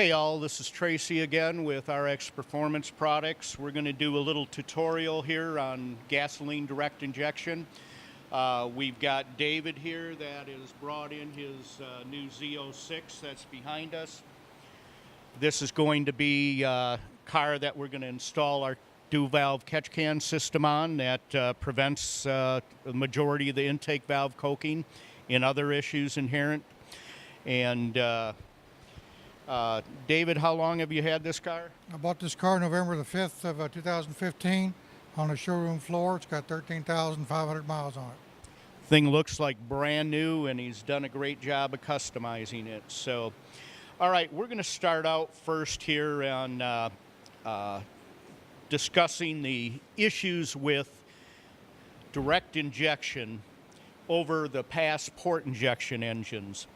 Hey all, this is Tracy again with RX Performance Products. We're going to do a little tutorial here on gasoline direct injection. We've got David here that has brought in his new Z06 that's behind us. This is going to be a car that we're going to install our dual valve catch can system on that prevents the majority of the intake valve coking and other issues inherent. And David, how long have you had this car? I bought this car November the 5th of 2015 on a showroom floor. It's got 13,500 miles on it. Thing looks like brand new, and he's done a great job of customizing it. So, all right, we're going to start out first here on discussing the issues with direct injection over the past port injection engines.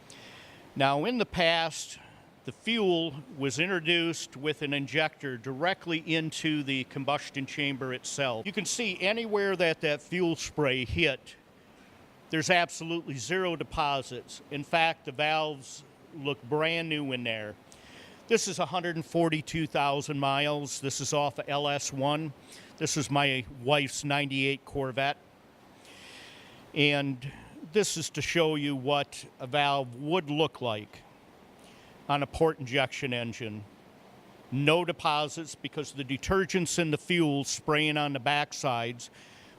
Now, in the past, the fuel was introduced with an injector directly into the combustion chamber itself. You can see anywhere that fuel spray hit, there's absolutely zero deposits. In fact, the valves look brand new in there. This is 142,000 miles. This is off of LS1. This is my wife's 98 Corvette. And this is to show you what a valve would look like on a port injection engine. No deposits, because the detergents in the fuel spraying on the backsides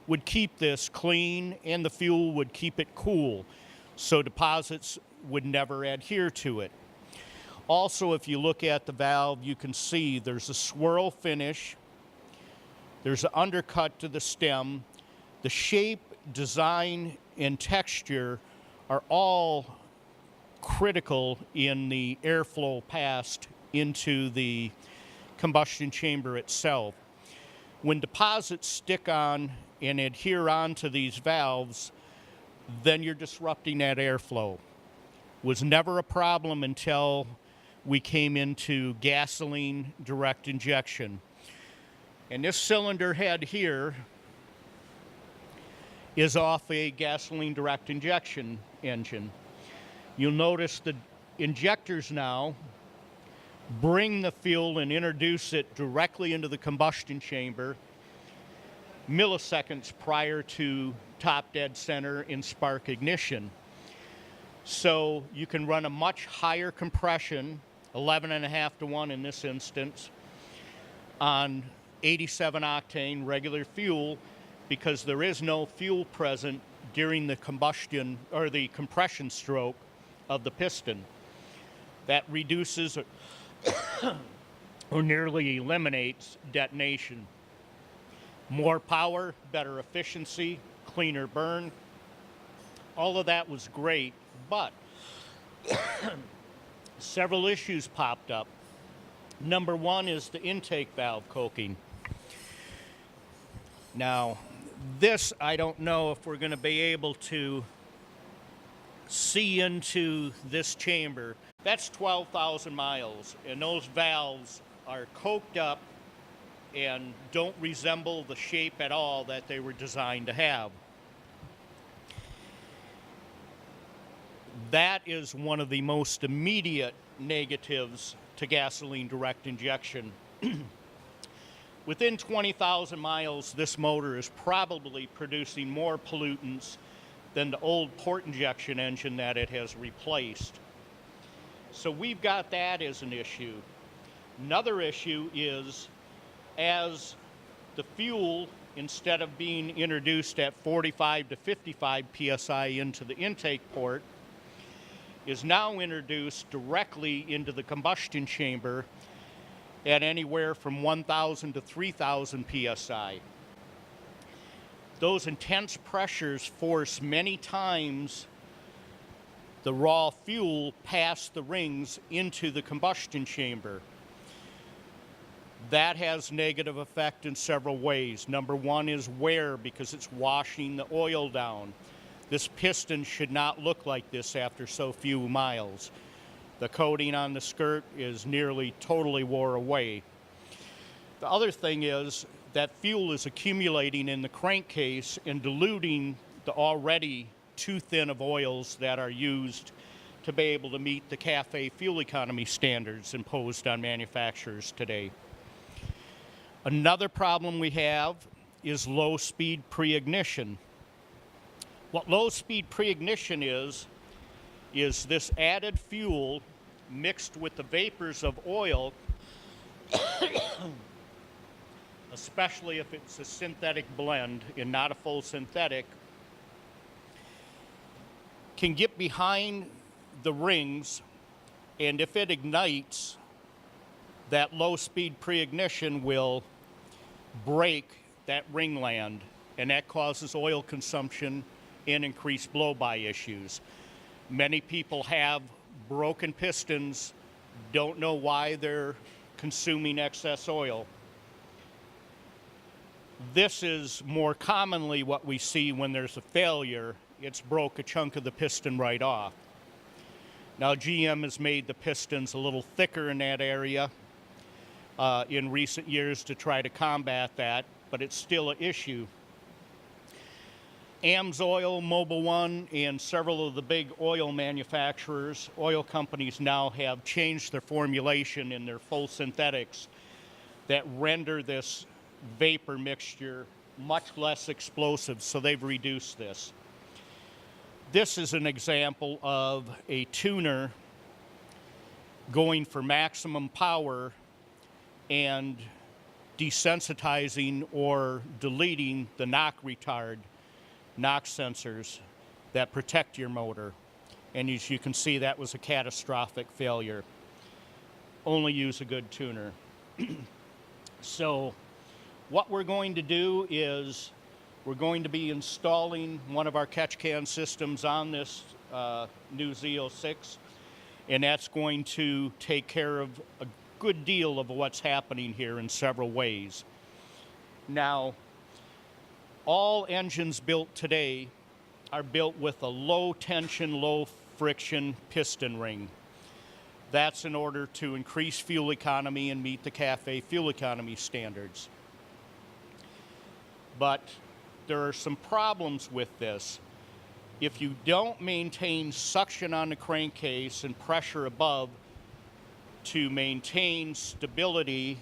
would keep this clean, and the fuel would keep it cool, so deposits would never adhere to it. Also, if you look at the valve, you can see there's a swirl finish, there's an undercut to the stem. The shape, design, and texture are all critical in the airflow passed into the combustion chamber itself. When deposits stick on and adhere onto these valves, then you're disrupting that airflow. Was never a problem until we came into gasoline direct injection. And this cylinder head here is off a gasoline direct injection engine. You'll notice the injectors now bring the fuel and introduce it directly into the combustion chamber milliseconds prior to top dead center in spark ignition. So you can run a much higher compression, 11.5 to 1 in this instance, on 87 octane regular fuel, because there is no fuel present during the combustion or the compression stroke of the piston. That reduces or nearly eliminates detonation. More power, better efficiency, cleaner burn. All of that was great, but several issues popped up. Number one is the intake valve coking. Now, this, I don't know if we're going to be able to see into this chamber. That's 12,000 miles, and those valves are coked up and don't resemble the shape at all that they were designed to have. That is one of the most immediate negatives to gasoline direct injection. Within 20,000 miles, this motor is probably producing more pollutants than the old port injection engine that it has replaced. So we've got that as an issue. Another issue is, as the fuel, instead of being introduced at 45 to 55 psi into the intake port, is now introduced directly into the combustion chamber at anywhere from 1,000 to 3,000 psi. Those intense pressures force many times the raw fuel past the rings into the combustion chamber. That has negative effect in several ways. Number one is wear, because it's washing the oil down. This piston should not look like this after so few miles. The coating on the skirt is nearly totally wore away. The other thing is that fuel is accumulating in the crankcase and diluting the already too thin of oils that are used to be able to meet the CAFE fuel economy standards imposed on manufacturers today. Another problem we have is low-speed pre-ignition. What low-speed pre-ignition is this added fuel mixed with the vapors of oil, especially if it's a synthetic blend and not a full synthetic, can get behind the rings, and if it ignites, that low-speed pre-ignition will break that ringland, and that causes oil consumption and increased blow-by issues. Many people have broken pistons, don't know why they're consuming excess oil. This is more commonly what we see when there's a failure. It's broke a chunk of the piston right off. Now, GM has made the pistons a little thicker in that area in recent years to try to combat that, but it's still an issue. AMSOIL, Mobil One, and several of the big oil manufacturers, oil companies now have changed their formulation in their full synthetics that render this vapor mixture much less explosive, so they've reduced this. This is an example of a tuner going for maximum power and desensitizing or deleting the knock retard, knock sensors that protect your motor. And as you can see, that was a catastrophic failure. Only use a good tuner. So what we're going to do is we're going to be installing one of our catch can systems on this new Z06, and that's going to take care of a good deal of what's happening here in several ways. Now, all engines built today are built with a low tension, low friction piston ring. That's in order to increase fuel economy and meet the CAFE fuel economy standards. But there are some problems with this. If you don't maintain suction on the crankcase and pressure above to maintain stability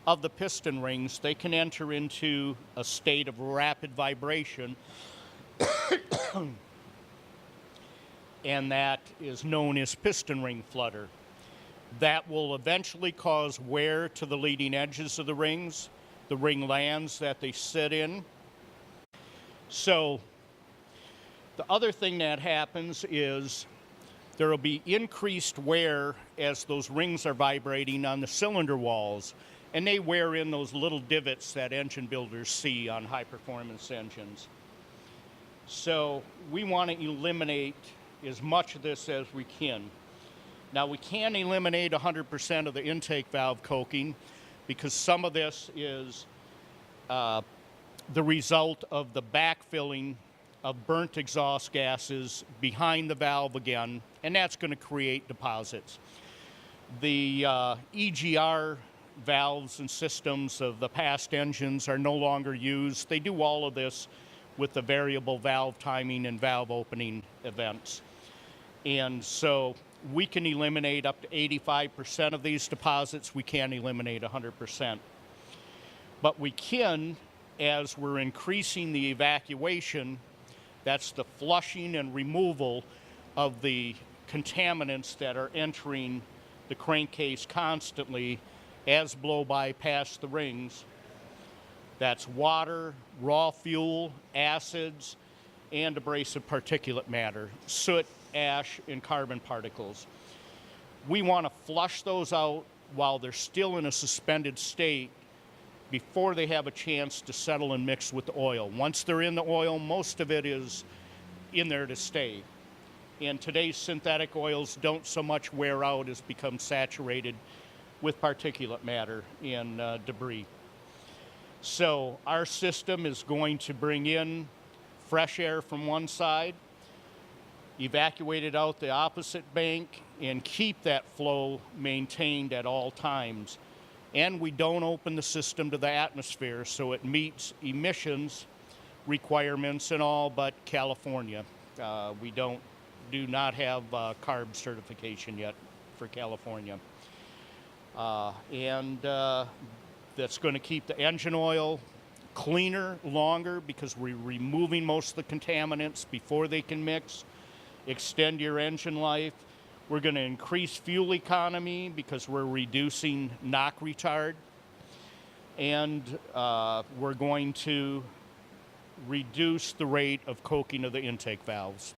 of the piston rings, they can enter into a state of rapid vibration, and that is known as piston ring flutter. That will eventually cause wear to the leading edges of the rings, the ring lands that they sit in. So the other thing that happens is there will be increased wear as those rings are vibrating on the cylinder walls, and they wear in those little divots that engine builders see on high-performance engines. So we want to eliminate as much of this as we can. Now, we can't eliminate 100% of the intake valve coking because some of this is the result of the backfilling of burnt exhaust gases behind the valve again, and that's going to create deposits. The EGR valves and systems of the past engines are no longer used. They do all of this with the variable valve timing and valve opening events. And so we can eliminate up to 85% of these deposits. We can't eliminate 100%. But we can, as we're increasing the evacuation, that's the flushing and removal of the contaminants that are entering the crankcase constantly as blow-by past the rings. That's water, raw fuel, acids, and abrasive particulate matter, soot, ash, and carbon particles. We want to flush those out while they're still in a suspended state before they have a chance to settle and mix with the oil. Once they're in the oil, most of it is in there to stay. And today's synthetic oils don't so much wear out as become saturated with particulate matter and debris. So our system is going to bring in fresh air from one side, evacuate it out the opposite bank, and keep that flow maintained at all times. And we don't open the system to the atmosphere, so it meets emissions requirements in all but California. We don't do not have CARB certification yet for California. And that's going to keep the engine oil cleaner longer because we're removing most of the contaminants before they can mix, extend your engine life. We're going to increase fuel economy because we're reducing knock retard. And we're going to reduce the rate of coking of the intake valves.